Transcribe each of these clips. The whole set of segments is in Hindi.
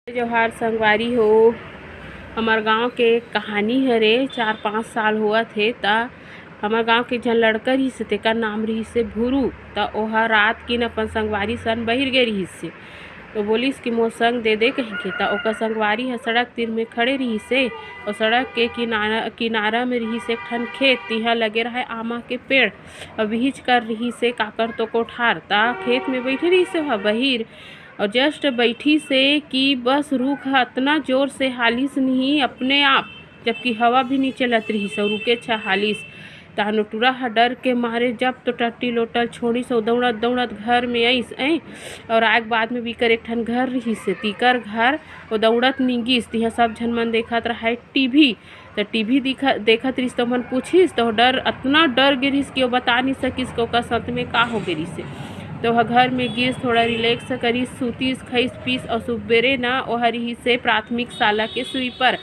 जोहार संगवारी हो। हमार गांव के कहानी हरे 4-5 साल हुआ थे ता हमार गांव के जन लड़का रहिस तेकर नाम रहिस से भूरू। त ओहा रात किन अपन संगवारी सन बहिर गे रहिस से तो बोलिस कि मोर संग दे दे कहीं के। त ओकर संगवारी ह सड़क तीर में खड़े रहिस से और सड़क के किनारा में रहिस एक ठन खेत। तिहा लगे रहे आमा के पेड़ और बीच कर रहिस से काकर तो कोठार। ता खेत में बैठे रहिस से वह बहिर और जस्ट बैठी से कि बस रुख ह इतना जोर से हालिस नहीं अपने आप, जबकि हवा भी नहीं चलत रही और रुके हालिस। नटुरा ह डर के मारे जब तो टट्टी लोटल छोड़िस और दौड़त दौड़त घर में आइस और आग बाद में बिकर एक ठन घर रहिस से तीकर घर वो दौड़त निगिस। तिहा सब झन मन देखत रहे टीवी। तो टीवी देखत रहिस तो मन पूछिस तो डर इतना डर गिरिस कि वो बता नहीं सकिस कि ओकर साथ में का हो गिरिस से। तो वह घर में गिस, थोड़ा रिलैक्स करिस, सूतिस, खाइस पीस और सुबेरे ना ओह रहिस से प्राथमिक शाला के स्वीपर।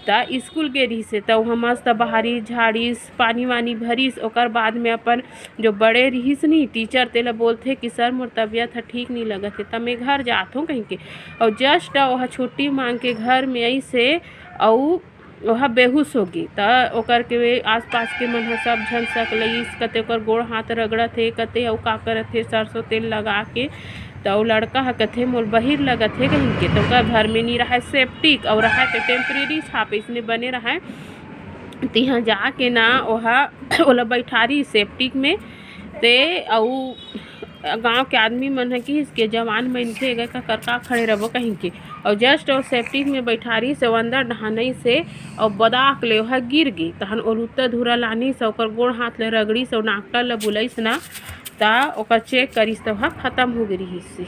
ता स्कूल गे रहिस से तो वहाँ मस्त बहारी झाड़िस, पानी वानी भरिस। ओकर बाद में अपन जो बड़े रहिस नी टीचर तेला बोलथे कि सर मोर तबीयत ह ठीक नहीं लगत है तब मैं घर जात हूँ कहीं के। और जस्ट वह छुट्टी मांग के घर में आई से और वह बेहोश हो गई। त ओकर के आस पास के मन ह सब झन सकलइस, कते ओकर गोड़ हाथ रगड़त हे, कते अउ का करत हे सरसों तेल लगा के। तो लड़का ह कथे मोर बहिर लगत हे कहीं के। तो ओकर घर में नहीं रहा सेप्टिक और रहा तो टेम्परेरी छाप इसने बने रहा। तिहा जाके ना ओला बैठारी सेप्टिक में ते अउ गांव के आदमी मन है कि इसके जवान मनखे गए का खड़े रहो कहीं के। और जस्ट और सेप्टिक में बैठारी से अंदर नहाने से और बदाक ले वह गिर गई। तहन और उत्तर धुरा लानी से ओकर गोड़ हाथ ले रगड़ी से डॉक्टर ले बुलाइस ना ता ओकर चेक करिस तो वह खत्म हो गई से।